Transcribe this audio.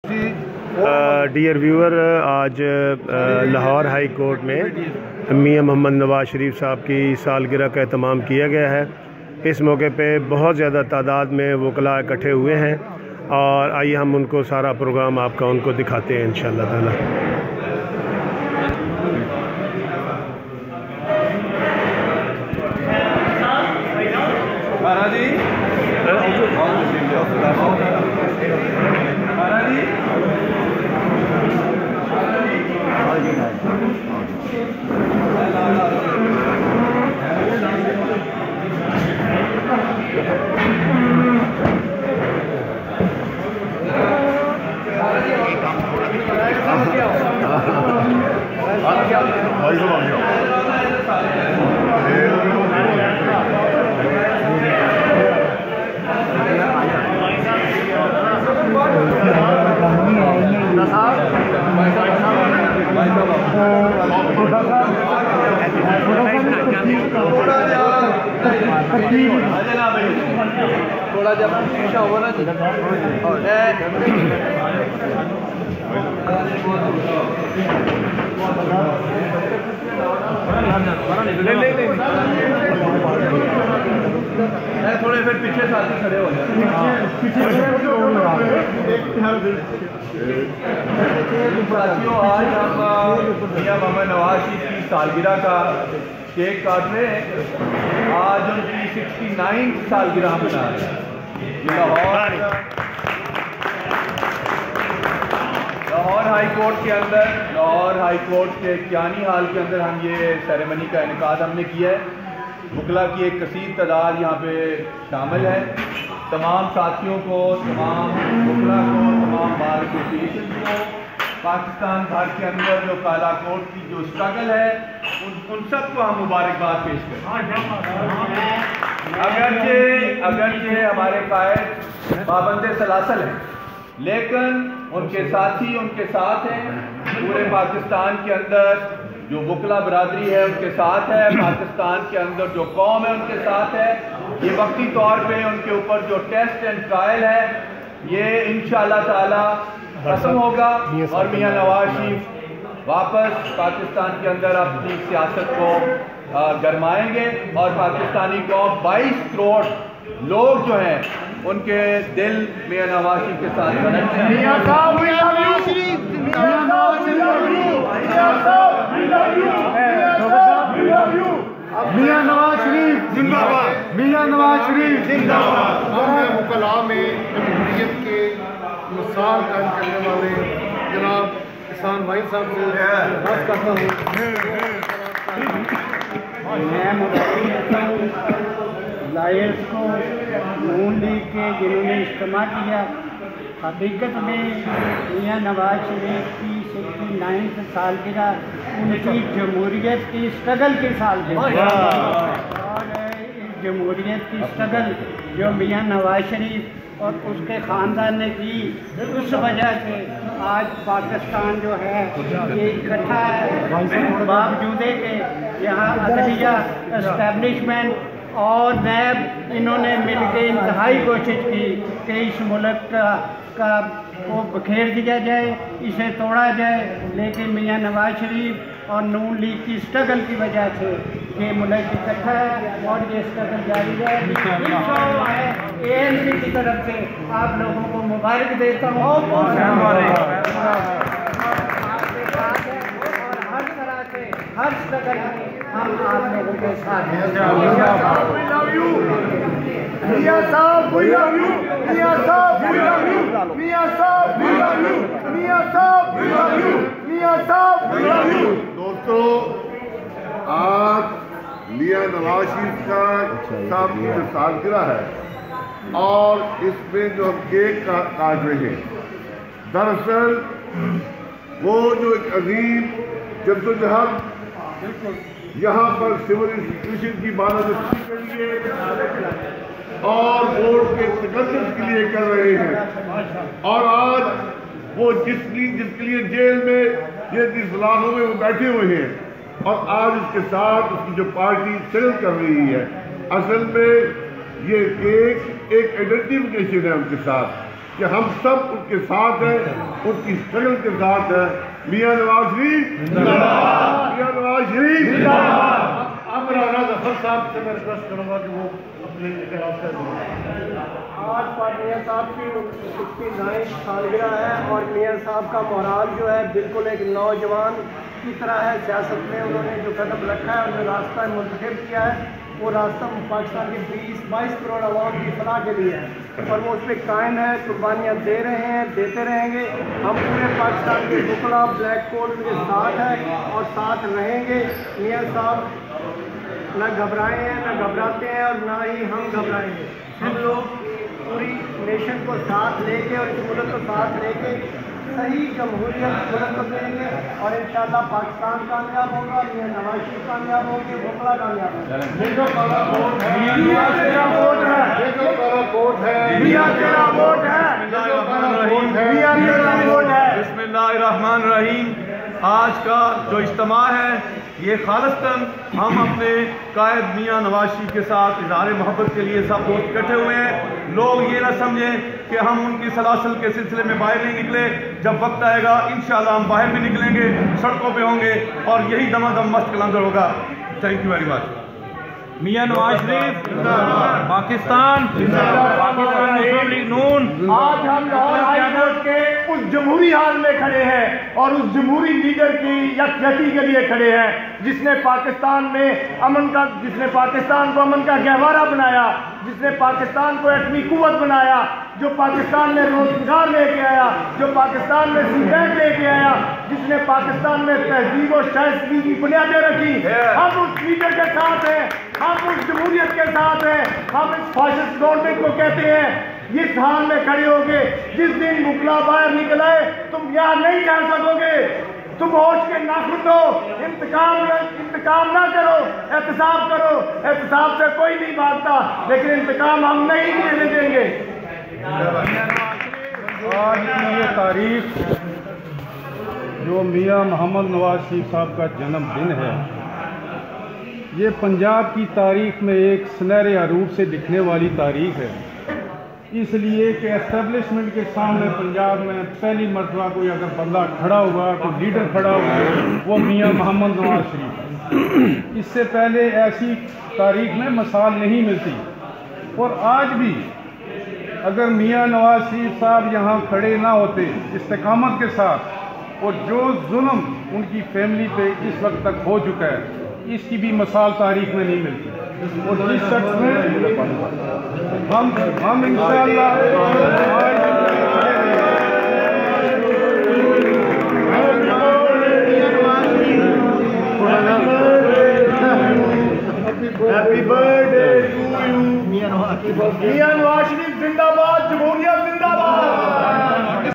Dear viewer, आज Lahore high court में मियां मोहम्मद नवाज शरीफ साहब की सालगिरह का एहतमाम किया गया है। इस मौके पे बहुत ज़्यादा तादाद में वकला इकट्ठे हुए हैं और आइए हम उनको सारा प्रोग्राम आपका उनको दिखाते हैं इंशाअल्लाह ताला। थोड़ा जब पीछा हो ना थोड़े फिर पीछे साथी खड़े हो जाए। साथियों, आज हम मियां मोहम्मद नवाज शरीफ की सालगिरह का केक काट रहे हैं। आज उनकी 69 सालगिरह मना रहे हैं। लाहौर हाई कोर्ट के अंदर, लाहौर हाई कोर्ट के कियानी हाल के अंदर हम ये सेरेमनी का इनेकाद हमने किया है। वकला की एक कसीर तादाद यहाँ पे शामिल है। तमाम साथियों को, तमाम वकला को, तमाम बार एसोसिएशन को, पाकिस्तान भर के अंदर जो काला कोर्ट की जो स्ट्रगल है उन सबको हम मुबारकबाद पेश करें। अगरचे हमारे कायद पाबंद सलासल हैं, लेकिन उनके साथी उनके साथ हैं। पूरे पाकिस्तान के अंदर जो वकला बरादरी है उनके साथ है, पाकिस्तान के अंदर जो कौम है उनके साथ है। ये वक्ती तौर पे उनके ऊपर जो टेस्ट एंड ट्रायल है ये इंशाअल्लाह ताला खत्म होगा और मियां नवाज शरीफ वापस पाकिस्तान के अंदर अपनी सियासत को गरमाएंगे और पाकिस्तानी कौम 22 करोड़ लोग जो हैं उनके दिल मियां नवाज शरीफ के साथ मियां नवाज शरीफ जिंदाबाद, मियां नवाज शरीफ जिंदाबाद। मैं वकला में जमहूरियत के मिसाल कायम करने वाले जनाब किसान भाई साहब से बात करता हूँ। मैं मुबारक करता हूँ लायर्स को, नून लीग के जिन्होंने इस्तेमाल किया। हकीकत में मियां नवाज शरीफ की 69 सालगिरह उनकी जमहूरियत की स्ट्रगल की सालगिरह और इस जमहूरियत की स्ट्रगल जो मियां नवाज शरीफ और उसके ख़ानदान ने की, उस वजह से आज पाकिस्तान जो है ये इकट्ठा है। बावजूद के यहाँ अदलिया, एस्टेब्लिशमेंट और नैब इन्होंने मिलकर इंतहाई कोशिश की कि इस मुल्क का को बखेर दिया जाए, इसे तोड़ा जाए, लेकिन मियां नवाज शरीफ और नून लीग की स्ट्रगल की वजह से ये मुल्क इकट्ठा है और ये स्ट्रगल जारी है। ANC की तरफ से आप लोगों को मुबारक देता हूँ और आपके साथ है और हर तरह से हर स्ट्रगल में हम आप लोगों के साथ हैं। मियां साहब वी लव यू, मियां साहब वी लव यू, मियां साहब वी लव यू, मियां साहब वी लव यू, मियां साहब वी लव यू। दोस्तों, आज मियां नवाज शरीफ साहब की जो सालगिरह है और इसमें जो हम केक काट रहे हैं, दरअसल वो जो एक अजीम जद्दोजहद यहाँ पर सिविल इंस्टीट्यूशन की मानवदस्ती के लिए और वोट के तकद्दुस के लिए कर रहे हैं। और आज वो जिसके लिए जेल में ये इजलासों में वो बैठे हुए हैं और आज उसके साथ उसकी जो पार्टी सेल कर रही है, असल में ये केक एक आइडेंटिफिकेशन है उनके साथ। कि हम सब उनके साथ हैं, उनकी स्ट्रगल के साथ हैं। मियां नवाज शरीफ जिंदाबाद, मियां नवाज शरीफ जिंदाबाद। अब राना जफर साहब से मैं रिक्वेस्ट करूँगा कि वो अपने आज पर मियाँ साहब की 69 सालगिरह है और मियाँ साहब का मोराल जो है बिल्कुल एक नौजवान की तरह है। सियासत में उन्होंने जो कदम रखा है और जो रास्ता मुंतखब किया है वो रास्ता पाकिस्तान की 20-22 करोड़ आवाम की फलाह के लिए है और वो उस पर कायम है। कुर्बानियाँ दे रहे हैं, देते रहेंगे। हम पूरे पाकिस्तान के वकला ब्लैक कोड के साथ हैं और साथ रहेंगे। मियाँ साहब न घबराए हैं, न घबराते हैं और ना ही हम घबराएंगे। हम लोग पूरी नेशन को साथ लेके और इस मुल्क को साथ लेके सही जमहूरियत मुल्क को देंगे और इंशाअल्लाह पाकिस्तान कामयाब होगा, मियां नवाज शरीफ कामयाब होंगे, वकला कामयाब होंगे। बिस्मिल्लाहिर्रहमानिर्रहीम। आज का जो इज्तिमा है ये खालिस्तन हम अपने कायद मियां नवाज शरीफ के साथ इज़हार मोहब्बत के लिए सब दोस्त इकट्ठे हुए हैं। लोग ये ना समझें कि हम उनकी सलासल के सिलसिले में बाहर नहीं निकले। जब वक्त आएगा इंशाअल्लाह हम बाहर भी निकलेंगे, सड़कों पे होंगे और यही दमादम मस्त कलंदर होगा। Thank you very much. मियां नवाज शरीफ पाकिस्तान, पाकिस्तान मुस्लिम लीग नून। आज हम लाहौर हाई कोर्ट के उस जमहूरी हाल में खड़े हैं और उस जमहूरी लीडर की यकजहती के लिए खड़े हैं जिसने पाकिस्तान में अमन का, जिसने पाकिस्तान को अमन का गहवारा बनाया, जिसने पाकिस्तान को एटमी कुव्वत बनाया, जो पाकिस्तान में रोजगार लेके आया, जो पाकिस्तान में सीबैक लेके आया, जिसने पाकिस्तान में तहजीब और शाइस्तगी की बुनियादें रखी। हम उस लीडर के साथ हैं, हम उस जमहूरियत के साथ हैं। हम इस फाशिस्ट गवर्नमेंट को कहते हैं इस हाल में खड़े होगे। जिस दिन मुकला बाहर निकल आए तुम यहाँ नहीं जा सकोगे। तुम होश के नाखुन दो, इंतकाम ना करो, एहतसाब करो। एहतसाब से कोई नहीं भागता, लेकिन इंतकाम हम नहीं लेने देंगे। आज की ये तारीख जो मियां मोहम्मद नवाज शरीफ साहब का जन्मदिन है, ये पंजाब की तारीख में एक सुनहरे रूप से दिखने वाली तारीख है। इसलिए कि एस्टेब्लिशमेंट के सामने पंजाब में पहली मरतबा कोई अगर बंदा खड़ा हुआ, कोई लीडर खड़ा हुआ, वो मियां मोहम्मद नवाज शरीफ है। इससे पहले ऐसी तारीख में मिसाल नहीं मिलती। और आज भी अगर मियां नवाज शरीफ साहब यहाँ खड़े ना होते इस्तेकामत के साथ, और जो जुल्म उनकी फैमिली पे इस वक्त तक हो चुका है, इसकी भी मिसाल तारीख में नहीं मिलती। और जिस शख्स में हम इंशाअल्लाह हैप्पी बर्थडे टू यू मियां नवाज शरीफ जिंदाबाद, जमहूरियत जिंदाबाद।